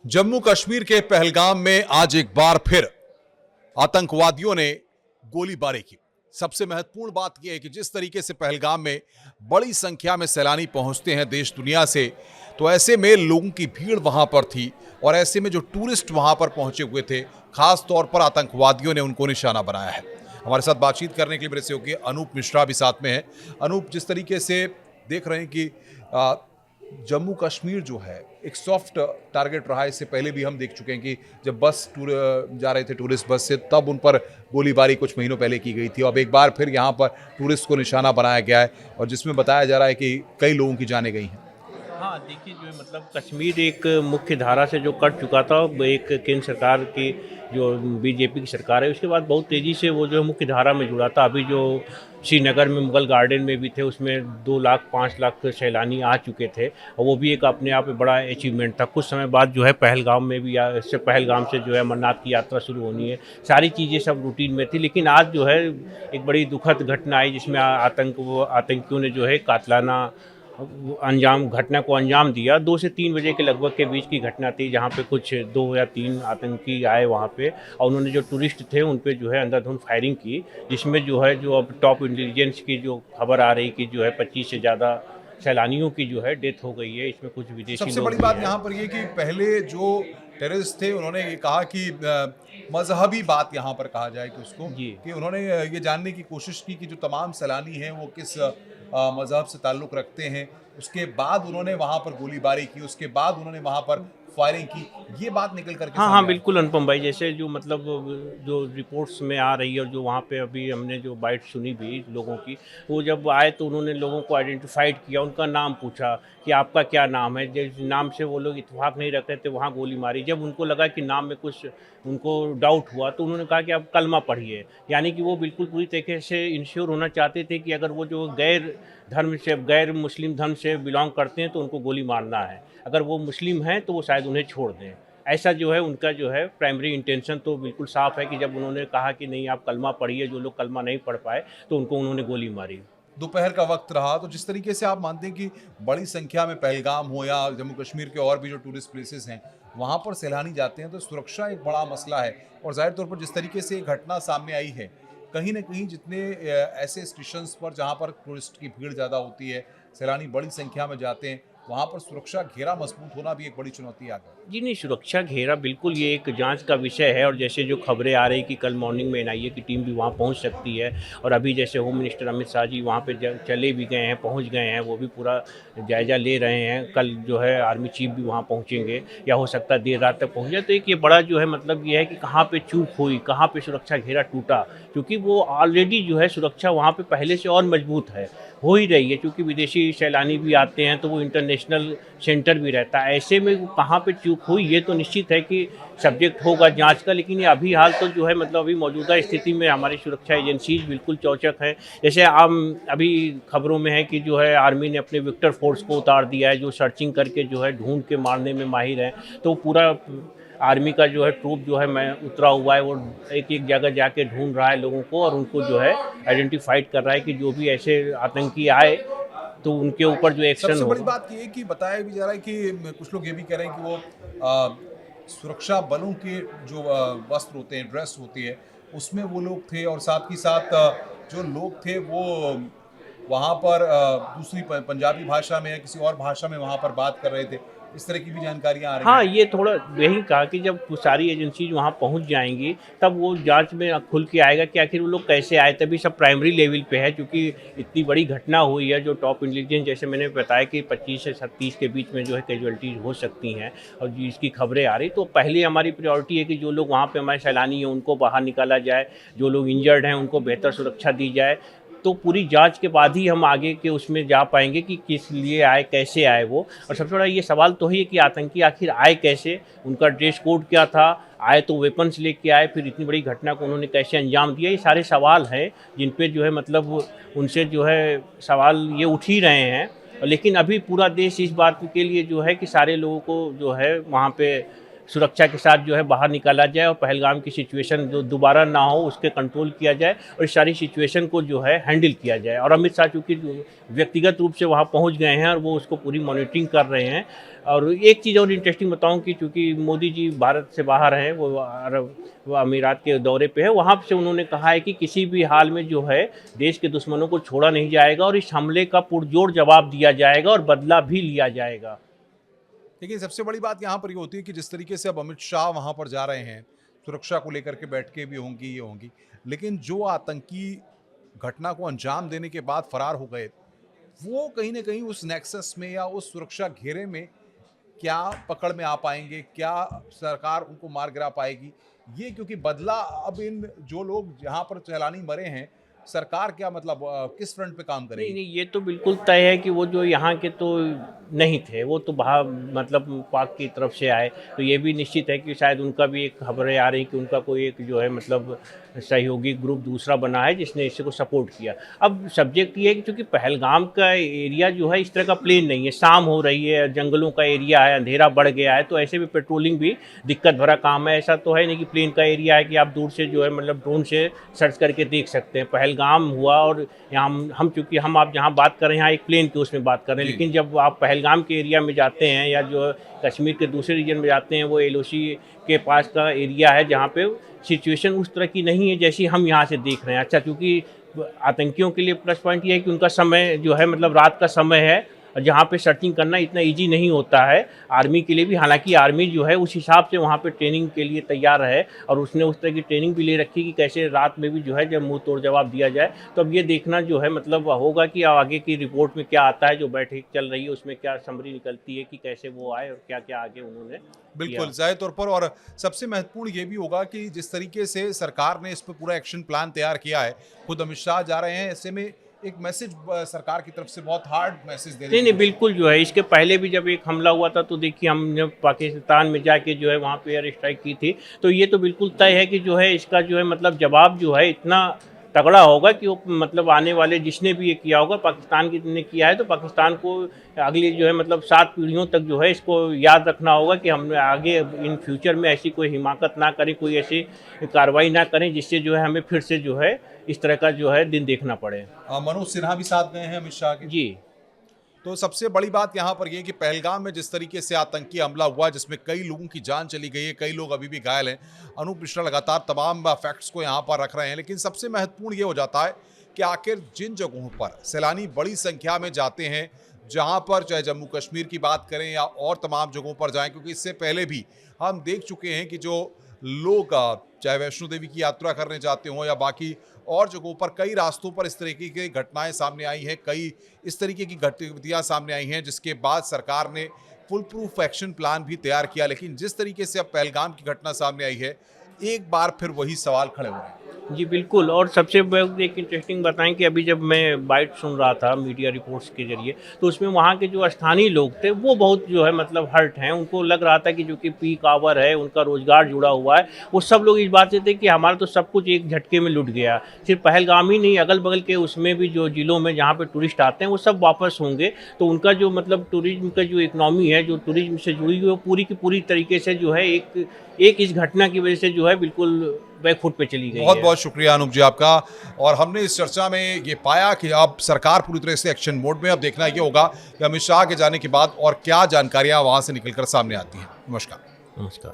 जम्मू कश्मीर के पहलगाम में आज एक बार फिर आतंकवादियों ने गोलीबारी की। सबसे महत्वपूर्ण बात यह है कि जिस तरीके से पहलगाम में बड़ी संख्या में सैलानी पहुंचते हैं देश दुनिया से, तो ऐसे में लोगों की भीड़ वहां पर थी और ऐसे में जो टूरिस्ट वहां पर पहुंचे हुए थे, खास तौर पर आतंकवादियों ने उनको निशाना बनाया है। हमारे साथ बातचीत करने के लिए मेरे सहयोगी अनूप मिश्रा भी साथ में है। अनूप, जिस तरीके से देख रहे हैं कि जम्मू कश्मीर जो है एक सॉफ्ट टारगेट रहा है, इससे पहले भी हम देख चुके हैं कि जब बस जा रहे थे टूरिस्ट बस से, तब उन पर गोलीबारी कुछ महीनों पहले की गई थी। अब एक बार फिर यहाँ पर टूरिस्ट को निशाना बनाया गया है और जिसमें बताया जा रहा है कि कई लोगों की जानें गई हैं। हाँ, देखिए जो है मतलब कश्मीर एक मुख्य धारा से जो कट चुका था, वो एक केंद्र सरकार की जो बीजेपी की सरकार है, उसके बाद बहुत तेज़ी से वो जो है मुख्य धारा में जुड़ा था। अभी जो श्रीनगर में मुगल गार्डन में भी थे, उसमें 2 लाख 5 लाख सैलानी आ चुके थे और वो भी एक अपने आप में बड़ा अचीवमेंट था। कुछ समय बाद जो है पहलगाम में भी इससे पहलगाम से जो है अमरनाथ की यात्रा शुरू होनी है। सारी चीज़ें सब रूटीन में थी, लेकिन आज जो है एक बड़ी दुखद घटना आई जिसमें आतंकियों ने जो है कातलाना घटना को अंजाम दिया। 2 से 3 बजे के लगभग के बीच की घटना थी, जहाँ पे कुछ 2 या 3 आतंकी आए वहाँ पे और उन्होंने जो टूरिस्ट थे उन पे जो है अंधाधुंध फायरिंग की, जिसमें जो है जो अब टॉप इंटेलिजेंस की जो खबर आ रही कि जो है 25 से ज़्यादा सैलानियों की जो है डेथ हो गई है। इसमें कुछ विदेशी सबसे लोग बड़ी भी बात हैं। यहाँ पर ये कि पहले जो टेररिस्ट थे उन्होंने ये कहा कि मजहबी बात यहाँ पर कहा जाए कि उसको, जी। कि उन्होंने ये जानने की कोशिश की कि जो तमाम सैलानी हैं वो किस मजहब से ताल्लुक़ रखते हैं। उसके बाद उन्होंने वहाँ पर गोलीबारी की, उसके बाद उन्होंने वहाँ पर फायरिंग की। ये बात निकल कर के हाँ, हाँ, सामने आई। बिल्कुल अनुपम भाई, जैसे जो मतलब जो रिपोर्ट्स में आ रही है और जो वहाँ पे अभी हमने जो बाइट सुनी भी लोगों की, वो जब आए तो उन्होंने लोगों को आइडेंटिफाइड किया, उनका नाम पूछा कि आपका क्या नाम है। जिस नाम से वो लोग इत्तेफाक नहीं रख रहे थे, वहाँ गोली मारी। जब उनको लगा कि नाम में कुछ उनको डाउट हुआ, तो उन्होंने कहा कि आप कलमा पढ़िए। यानी कि वो बिल्कुल पूरी तरीके से इंश्योर होना चाहते थे कि अगर वो जो गैर मुस्लिम धर्म से बिलोंग करते हैं तो उनको गोली मारना है, अगर वो मुस्लिम हैं तो वो शायद उन्हें छोड़ दें। ऐसा जो है उनका जो है प्राइमरी इंटेंशन तो बिल्कुल साफ है कि जब उन्होंने कहा कि नहीं आप कलमा पढ़िए, जो लोग कलमा नहीं पढ़ पाए तो उनको उन्होंने गोली मारी। दोपहर का वक्त रहा, तो जिस तरीके से आप मानते हैं कि बड़ी संख्या में पहलगाम हो या जम्मू कश्मीर के और भी जो टूरिस्ट प्लेसेस हैं वहाँ पर सैलानी जाते हैं, तो सुरक्षा एक बड़ा मसला है। और जाहिर तौर पर जिस तरीके से ये घटना सामने आई है, कहीं ना कहीं जितने ऐसे स्टेशंस पर जहाँ पर टूरिस्ट की भीड़ ज़्यादा होती है, सैलानी बड़ी संख्या में जाते हैं, वहाँ पर सुरक्षा घेरा मजबूत होना भी एक बड़ी चुनौती आ गई। जी नहीं, सुरक्षा घेरा बिल्कुल ये एक जांच का विषय है और जैसे जो खबरें आ रही कि कल मॉर्निंग में एनआईए की टीम भी वहाँ पहुँच सकती है और अभी जैसे होम मिनिस्टर अमित शाह जी वहाँ पे चले भी गए हैं, पहुँच गए हैं, वो भी पूरा जायज़ा ले रहे हैं। कल जो है आर्मी चीफ भी वहाँ पहुँचेंगे या हो सकता है देर रात तक पहुँच जाए। तो एक ये बड़ा जो है मतलब ये है कि कहाँ पे चूक हुई, कहाँ पे सुरक्षा घेरा टूटा, क्योंकि वो ऑलरेडी जो है सुरक्षा वहाँ पे पहले से और मजबूत है, हो ही रही है। क्योंकि विदेशी सैलानी भी आते हैं तो वो इंटरनेशनल सेंटर भी रहता है। ऐसे में वो कहाँ पे चूक हुई ये तो निश्चित है कि सब्जेक्ट होगा जांच का, लेकिन ये अभी हाल तो जो है मतलब अभी मौजूदा स्थिति में हमारी सुरक्षा एजेंसीज बिल्कुल चौचक है। जैसे हम अभी खबरों में है कि जो है आर्मी ने अपने विक्टर फोर्स को उतार दिया है, जो सर्चिंग करके जो है ढूंढ के मारने में माहिर हैं। तो पूरा आर्मी का जो है ट्रूप जो है मैं उतरा हुआ है, वो एक एक जगह जाके ढूंढ रहा है लोगों को और उनको जो है आइडेंटिफाइड कर रहा है कि जो भी ऐसे आतंकी आए तो उनके ऊपर जो एक्शन सबसे बड़ी होगा। बात ये है कि बताया भी जा रहा है कि कुछ लोग ये भी कह रहे हैं कि वो अ, सुरक्षा बलों के जो वस्त्र होते हैं, ड्रेस होती है, उसमें वो लोग थे और साथ ही साथ जो लोग थे वो वहाँ पर दूसरी पंजाबी भाषा में या किसी और भाषा में वहाँ पर बात कर रहे थे। इस तरह की भी जानकारियाँ आ रही हाँ, हैं। ये थोड़ा यही कहा कि जब वो सारी एजेंसीज वहाँ पहुँच जाएंगी तब वो जांच में खुल के आएगा कि आखिर वो लोग कैसे आए। तभी सब प्राइमरी लेवल पे है, क्योंकि इतनी बड़ी घटना हुई है। जो टॉप इंटेलिजेंस जैसे मैंने बताया कि 25 से 30 के बीच में जो है कैजुअलिटीज़ हो सकती हैं और जिसकी खबरें आ रही, तो पहले हमारी प्रायोरिटी है कि जो लोग वहाँ पे हमारे सैलानी हैं उनको बाहर निकाला जाए, जो लोग इंजर्ड हैं उनको बेहतर सुरक्षा दी जाए। तो पूरी जांच के बाद ही हम आगे के उसमें जा पाएंगे कि किस लिए आए, कैसे आए वो। और सबसे बड़ा ये सवाल तो है कि आतंकी आखिर आए कैसे, उनका ड्रेस कोड क्या था, आए तो वेपन्स लेके आए, फिर इतनी बड़ी घटना को उन्होंने कैसे अंजाम दिया। ये सारे सवाल हैं जिन पे जो है मतलब उनसे जो है सवाल ये उठ ही रहे हैं। लेकिन अभी पूरा देश इस बात के लिए जो है कि सारे लोगों को जो है वहाँ पे सुरक्षा के साथ जो है बाहर निकाला जाए और पहलगाम की सिचुएशन जो दोबारा ना हो उसके कंट्रोल किया जाए और इस सारी सिचुएशन को जो है हैंडल किया जाए। और अमित शाह चूँकि व्यक्तिगत रूप से वहाँ पहुँच गए हैं और वो उसको पूरी मॉनिटरिंग कर रहे हैं। और एक चीज़ और इंटरेस्टिंग बताऊं कि चूँकि मोदी जी भारत से बाहर हैं, वो अमीरात के दौरे पे है, वहाँ से उन्होंने कहा है कि किसी भी हाल में जो है देश के दुश्मनों को छोड़ा नहीं जाएगा और इस हमले का पुरजोर जवाब दिया जाएगा और बदला भी लिया जाएगा। लेकिन सबसे बड़ी बात यहाँ पर ये होती है कि जिस तरीके से अब अमित शाह वहाँ पर जा रहे हैं, सुरक्षा को लेकर के बैठकें भी होंगी, ये होंगी, लेकिन जो आतंकी घटना को अंजाम देने के बाद फरार हो गए, वो कहीं ना कहीं उस नेक्सस में या उस सुरक्षा घेरे में क्या पकड़ में आ पाएंगे, क्या सरकार उनको मार गिरा पाएगी, ये क्योंकि बदला अब इन जो लोग जहाँ पर सैलानी मरे हैं, सरकार क्या मतलब किस फ्रंट पे काम करेगी? नहीं, ये तो बिल्कुल तय है कि वो जो यहाँ के तो नहीं थे, वो तो बाहर मतलब पाक की तरफ से आए, तो ये भी निश्चित है कि शायद उनका भी एक खबरें आ रही कि उनका कोई एक जो है मतलब सहयोगी ग्रुप दूसरा बना है जिसने इसको सपोर्ट किया। अब सब्जेक्ट ये है कि चूँकि पहलगाम का एरिया जो है इस तरह का प्लेन नहीं है, शाम हो रही है, जंगलों का एरिया है, अंधेरा बढ़ गया है, तो ऐसे में पेट्रोलिंग भी दिक्कत भरा काम है। ऐसा तो है नहीं कि प्लेन का एरिया है कि आप दूर से जो है मतलब ड्रोन से सर्च करके देख सकते हैं। पहलगाम हुआ और यहाँ हम चूँकि हम आप जहाँ बात कर रहे हैं यहाँ एक प्लेन के उसमें बात कर रहे हैं, लेकिन जब आप पहलगाम के एरिया में जाते हैं या जो कश्मीर के दूसरे रीजन में जाते हैं, वो LOC के पास का एरिया है जहाँ पे सिचुएशन उस तरह की नहीं है जैसी हम यहाँ से देख रहे हैं। अच्छा, क्योंकि आतंकियों के लिए प्लस पॉइंट ये है कि उनका समय जो है मतलब रात का समय है, जहाँ पे सर्चिंग करना इतना इजी नहीं होता है आर्मी के लिए भी। हालांकि आर्मी जो है उस हिसाब से वहाँ पे ट्रेनिंग के लिए तैयार है और उसने उस तरह की ट्रेनिंग भी ले रखी कि कैसे रात में भी जो है जब मुंह तोड़ जवाब दिया जाए। तो अब ये देखना जो है मतलब होगा कि आगे की रिपोर्ट में क्या आता है, जो बैठक चल रही है उसमें क्या समरी निकलती है कि कैसे वो आए और क्या क्या आगे उन्होंने बिल्कुल जाहिर तौर पर। और सबसे महत्वपूर्ण ये भी होगा कि जिस तरीके से सरकार ने इस पर पूरा एक्शन प्लान तैयार किया है, खुद अमित शाह जा रहे हैं, ऐसे में एक मैसेज सरकार की तरफ से बहुत हार्ड मैसेज दे नहीं, बिल्कुल जो है इसके पहले भी जब एक हमला हुआ था तो देखिए हमने पाकिस्तान में जाके जो है वहाँ पे एयर स्ट्राइक की थी, तो ये तो बिल्कुल तय है कि जो है इसका जो है मतलब जवाब जो है इतना तगड़ा होगा कि वो मतलब आने वाले जिसने भी ये किया होगा, पाकिस्तान ने किया है तो पाकिस्तान को अगली जो है मतलब 7 पीढ़ियों तक जो है इसको याद रखना होगा कि हम आगे इन फ्यूचर में ऐसी कोई हिमाकत ना करें, कोई ऐसी कार्रवाई ना करें जिससे जो है हमें फिर से जो है इस तरह का जो है दिन देखना पड़े। मनोज सिन्हा भी साथ गए हैं अमित शाह के जी। तो सबसे बड़ी बात यहाँ पर यह कि पहलगाम में जिस तरीके से आतंकी हमला हुआ जिसमें कई लोगों की जान चली गई है, कई लोग अभी भी घायल हैं, अनूप मिश्रा लगातार तमाम फैक्ट्स को यहाँ पर रख रहे हैं, लेकिन सबसे महत्वपूर्ण ये हो जाता है कि आखिर जिन जगहों पर सैलानी बड़ी संख्या में जाते हैं, जहाँ पर चाहे जम्मू कश्मीर की बात करें या और तमाम जगहों पर जाएं, क्योंकि इससे पहले भी हम देख चुके हैं कि जो लोग चाहे वैष्णो देवी की यात्रा करने जाते हों या बाकी और जगहों पर कई रास्तों पर इस तरीके की घटनाएं सामने आई हैं, कई इस तरीके की गतिविधियां सामने आई हैं, जिसके बाद सरकार ने फुल प्रूफ एक्शन प्लान भी तैयार किया। लेकिन जिस तरीके से अब पहलगाम की घटना सामने आई है, एक बार फिर वही सवाल खड़े हो रहे हैं। जी बिल्कुल। और सबसे एक इंटरेस्टिंग बताएं कि अभी जब मैं बाइट सुन रहा था मीडिया रिपोर्ट्स के जरिए, तो उसमें वहाँ के जो स्थानीय लोग थे वो बहुत जो है मतलब हर्ट हैं। उनको लग रहा था कि जो कि पीक आवर है, उनका रोजगार जुड़ा हुआ है, वो सब लोग इस बात से थे कि हमारा तो सब कुछ एक झटके में लुट गया। सिर्फ पहलगाम ही नहीं, अगल बगल के उसमें भी जो जिलों में जहाँ पे टूरिस्ट आते हैं वो सब वापस होंगे, तो उनका जो मतलब टूरिज्म का जो इकनॉमी है, जो टूरिज्म से जुड़ी हुई है, वो पूरी की पूरी तरीके से जो है एक इस घटना की वजह से जो है बिल्कुल बैकफुट पे चली गई। बहुत बहुत शुक्रिया अनूप जी आपका। और हमने इस चर्चा में ये पाया कि अब सरकार पूरी तरह से एक्शन मोड में। अब देखना ये होगा कि अमित शाह के जाने के बाद और क्या जानकारियां वहां से निकलकर सामने आती हैं। नमस्कार।